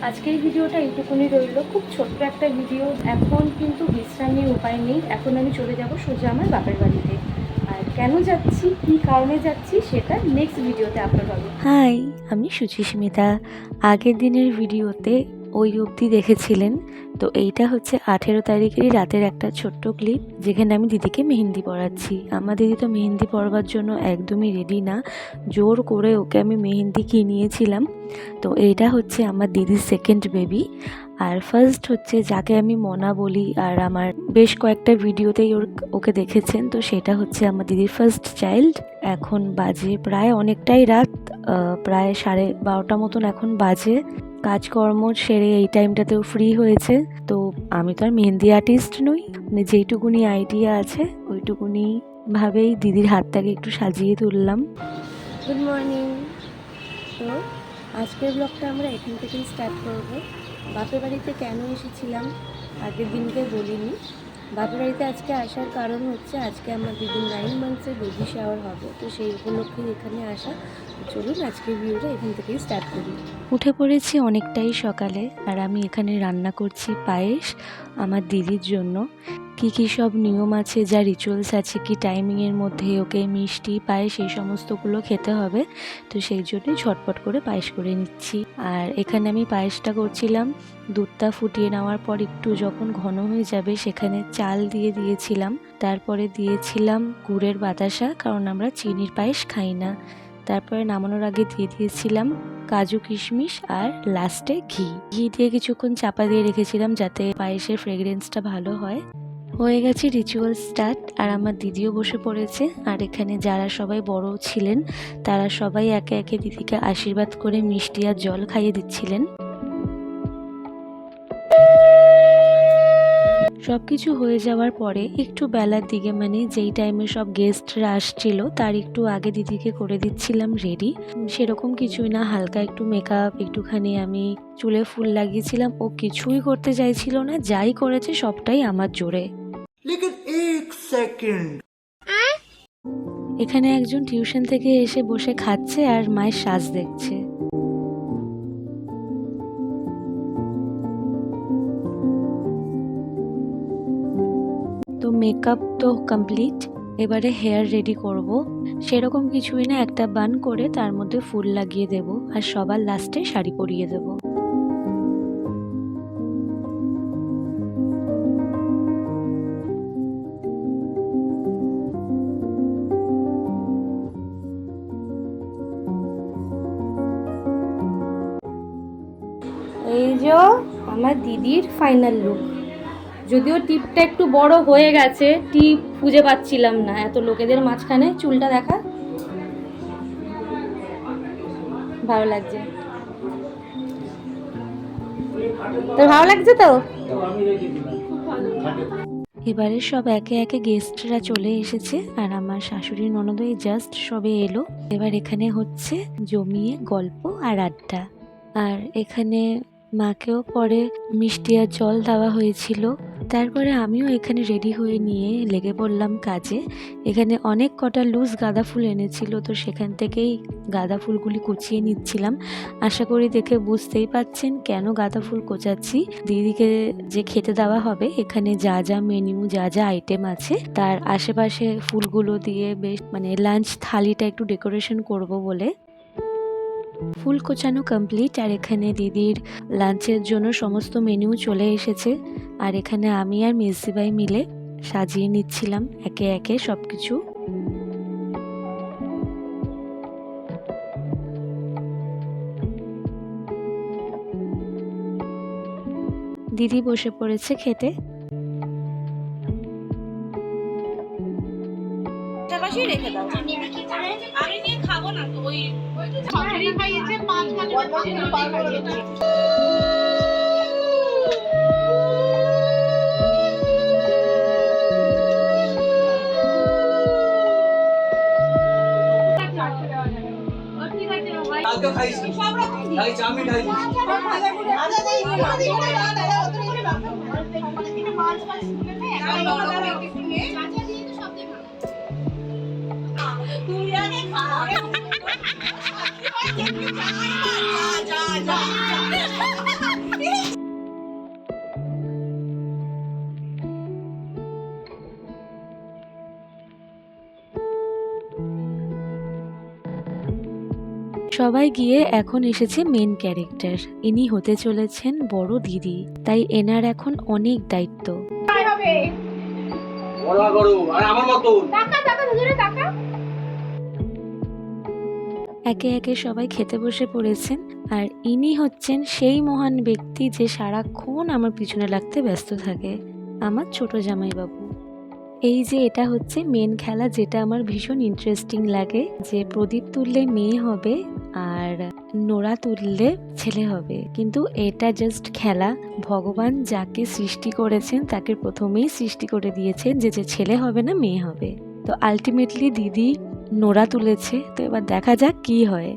আজকের ভিডিওটা এইটুকুনি রইল, খুব ছোট্ট একটা ভিডিও। এখন কিন্তু বিশ্রামের উপায় নেই, এখন আমি চলে যাব সোজা আমার বাপের বাড়িতে। আর কেন যাচ্ছি, কী কারণে যাচ্ছি, সেটা নেক্সট ভিডিওতে আপলোড হবে। হাই, আমি সুচিস্মিতা। আগের দিনের ভিডিওতে ওই অবধি দেখেছিলেন, তো এইটা হচ্ছে 18 তারিখেরই রাতের একটা ছোট্ট ক্লিপ, যেখানে আমি দিদিকে মেহেন্দি পরাচ্ছি। আমার দিদি তো মেহেন্দি পরবার জন্য একদমই রেডি না, জোর করে ওকে আমি মেহেন্দি কিনিয়েছিলাম। তো এইটা হচ্ছে আমার দিদির সেকেন্ড বেবি। আর ফার্স্ট হচ্ছে যাকে আমি মনা বলি, আর আমার বেশ কয়েকটা ভিডিওতেই ওকে দেখেছেন, তো সেটা হচ্ছে আমার দিদির ফার্স্ট চাইল্ড। এখন বাজে প্রায় অনেকটাই রাত, প্রায় 12:30 মতন এখন বাজে। কাজকর্ম সেরে এই টাইমটাতেও ফ্রি হয়েছে। তো আমি তো আর মেহেন্দি আর্টিস্ট নই, মানে যেইটুকুনি আইডিয়া আছে ওইটুকুনি ভাবেই দিদির হাতটাকে একটু সাজিয়ে তুললাম। Good morning. তো আজকের ব্লগটা আমরা এখান থেকেই স্টার্ট করব। বাপের বাড়িতে কেন এসেছিলাম আগের দিনকে বলিনি। বাপের বাড়িতে আজকে আসার কারণ হচ্ছে আজকে আমার দিদির 9 মান্থসের বেবি শাওয়ার হবে, তো সেই উপলক্ষেই এখানে আসা। চলুন আজকের ভিডিওটা এখান থেকেই স্টার্ট করি। উঠে পড়েছি অনেকটাই সকালে, আর আমি এখানে রান্না করছি পায়েস আমার দিদির জন্য। কী সব নিয়ম আছে, যা রিচুয়ালস আছে, কি টাইমিংয়ের মধ্যে ওকে মিষ্টি পায়েস এই সমস্তগুলো খেতে হবে, তো সেই জন্যই ঝটপট করে পায়েস করে নিচ্ছি। আর এখানে আমি পায়েসটা করছিলাম, দুধটা ফুটিয়ে নেওয়ার পর একটু যখন ঘন হয়ে যাবে সেখানে চাল দিয়ে দিয়েছিলাম, তারপরে দিয়েছিলাম গুড়ের বাতাসা, কারণ আমরা চিনির পায়েস খাই না। তারপরে নামানোর আগে দিয়ে দিয়েছিলাম কাজু কিশমিশ, আর লাস্টে ঘি দিয়ে কিছুক্ষণ চাপা দিয়ে রেখেছিলাম যাতে পায়েসের ফ্রেগরেন্সটা ভালো হয়। হয়ে গেছে রিচুয়াল স্টার্ট, আর আমার দিদিও বসে পড়েছে। আর এখানে যারা সবাই বড় ছিলেন তারা সবাই একে একে দিদিকে আশীর্বাদ করে মিষ্টি আর জল খাইয়ে দিচ্ছিলেন। সব কিছু হয়ে যাওয়ার পরে একটু বেলার দিকে, মানে যেই টাইমে সব গেস্টরা আসছিল তার একটু আগে দিদিকে করে দিচ্ছিলাম রেডি। সেরকম কিছুই না, হালকা একটু মেকআপ, একটুখানি আমি চুলে ফুল লাগিয়েছিলাম। ও কিছুই করতে চাইছিল না, যাই করেছে সবটাই আমার জোরে। এখানে একজন টিউশন থেকে এসে বসে খাচ্ছে আর মায়ের সাজ দেখছে। তো মেকআপ তো কমপ্লিট, এবারে হেয়ার রেডি করব। সেরকম কিছুই না, একটা বান করে তার মধ্যে ফুল লাগিয়ে দেব, আর সবার লাস্টে শাড়ি পরিয়ে দেব। এই যে আমার দিদির ফাইনাল লুক। যদিও টিপটা একটু বড় হয়ে গেছে, টিপ খুঁজে পাচ্ছিলাম না এত লোকেদের মাঝখানে। চুলটা দেখা, ভালো লাগছে তোর? ভালো লাগছে তো? এবারে সব একে একে গেস্টরা চলে এসেছে, আর আমার শাশুড়ি ননদই জাস্ট সবে এলো। এবার এখানে হচ্ছে জমিয়ে গল্প আর আড্ডা। আর এখানে মাকেও পরে মিষ্টি আর জল দেওয়া হয়েছিল। তারপরে আমিও এখানে রেডি হয়ে নিয়ে লেগে পড়লাম কাজে। এখানে অনেক কটা লুজ গাঁদা ফুল এনেছিল, তো সেখান থেকেই গাঁদা ফুলগুলি কুচিয়ে নিচ্ছিলাম। আশা করি দেখে বুঝতেই পাচ্ছেন কেন গাঁদা ফুল কোচাচ্ছি। দিদিকে যে খেতে দেওয়া হবে, এখানে যা যা মেনু, যা যা আইটেম আছে তার আশেপাশে ফুলগুলো দিয়ে বেশ মানে লাঞ্চ থালিটা একটু ডেকোরেশন করব বলে। ফুল কোচানো কমপ্লিট, আর এখানে দিদির লাঞ্চের জন্য সমস্ত মেনু চলে এসেছে। আর এখানে আমি আর মেজদিবাই মিলে সাজিয়ে নিচ্ছিলাম একে একে সবকিছু। দিদি বসে পড়েছে খেতে। রেখে দাও, আমি নিয়ে খাবো না তো। ওই খাইয়েছে 5 খাইয়েছে। সবাই গিয়ে এখন এসেছে মেন ক্যারেক্টার, ইনি হতে চলেছেন বড় দিদি, তাই এনার এখন অনেক দায়িত্ব। একে একে সবাই খেতে বসে পড়েছেন, আর ইনি হচ্ছেন সেই মহান ব্যক্তি যে সারাক্ষণ আমার পিছনে লাগতে ব্যস্ত থাকে, আমার ছোট জামাইবাবু। এই যে এটা হচ্ছে মেন খেলা, যেটা আমার ভীষণ ইন্টারেস্টিং লাগে, যে প্রদীপ তুললে মেয়ে হবে আর নোড়া তুললে ছেলে হবে। কিন্তু এটা জাস্ট খেলা, ভগবান যাকে সৃষ্টি করেছেন তাকে প্রথমেই সৃষ্টি করে দিয়েছেন যে ছেলে হবে না মেয়ে হবে। তো আলটিমেটলি দিদি নোড়া তুলেছে, তো এবার দেখা যাক কি হয়।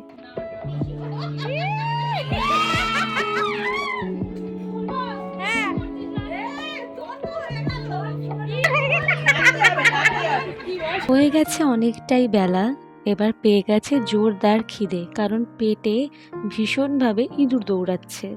হয়ে গেছে অনেকটাই বেলা, এবার পেয়ে গেছে জোরদার খিদে, কারণ পেটে ভীষণভাবে ইঁদুর দৌড়াচ্ছে।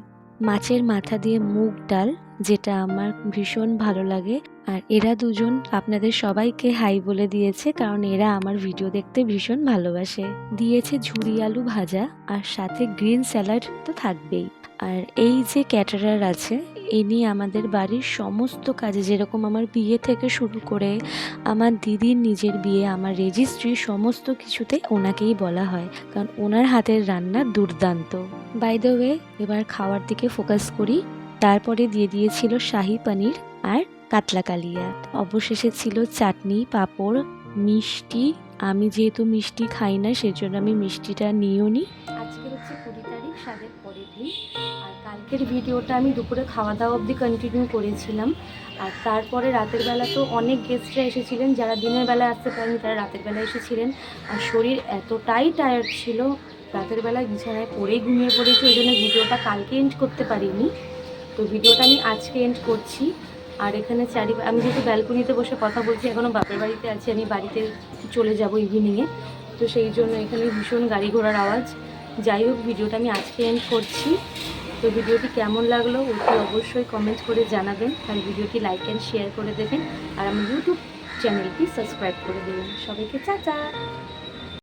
মাছের মাথা দিয়ে মুগ ডাল, যেটা আমার ভীষণ ভালো লাগে, আর এরা দুজন আপনাদের সবাইকে হাই বলে দিয়েছে, কারণ এরা আমার ভিডিও দেখতে ভীষণ ভালোবাসে। দিয়েছে ঝুরি আলু ভাজা, আর সাথে গ্রিন স্যালাড তো থাকবেই। আর এই যে ক্যাটারার আছে, ইনি আমাদের বাড়ির সমস্ত কাজে, যেরকম আমার বিয়ে থেকে শুরু করে আমার দিদির নিজের বিয়ে, আমার রেজিস্ট্রি, সমস্ত কিছুতে ওনাকেই বলা হয়, কারণ ওনার হাতের রান্না দুর্দান্ত। বাই দ্য ওয়ে, এবার খাওয়ার দিকে ফোকাস করি। তারপরে দিয়ে দিয়েছিল শাহি পনির আর কাতলা কালিয়া, অবশেষে ছিল চাটনি, পাঁপড়, মিষ্টি। আমি যেহেতু মিষ্টি খাই না, সেজন্য আমি মিষ্টিটা নিয়েও নি। আজকে হচ্ছে 20 তারিখ, স্বাদের পরের দিন। আর কালকের ভিডিওটা আমি দুপুরে খাওয়া দাওয়া অবধি কন্টিনিউ করেছিলাম। আর তারপরে রাতের বেলা তো অনেক গেস্টরা এসেছিলেন, যারা দিনের বেলা আসতে পারেনি তারা রাতের বেলা এসেছিলেন। আর শরীর এতটাই টায়ার্ড ছিল, রাতের বেলায় বিছানায় পড়েই ঘুমিয়ে পড়েছি, ওই জন্য ভিডিওটা কালকে এন্ড করতে পারিনি। তো ভিডিওটা আমি আজকে এন্ড করছি। আর এখানে আমি যেহেতু ব্যালকনিতে বসে কথা বলছি, এখনও বাপের বাড়িতে আছি, আমি বাড়িতে চলে যাব ইভিনিংয়ে, তো সেই জন্য এখানে ভীষণ গাড়ি ঘোড়ার আওয়াজ। যাই হোক, ভিডিওটা আমি আজকে এন্ড করছি। তো ভিডিওটি কেমন লাগলো ওটি অবশ্যই কমেন্ট করে জানাবেন, আর ভিডিওটি লাইক অ্যান্ড শেয়ার করে দেবেন, আর আমার ইউটিউব চ্যানেলটি সাবস্ক্রাইব করে দেবেন। সবাইকে টাটা।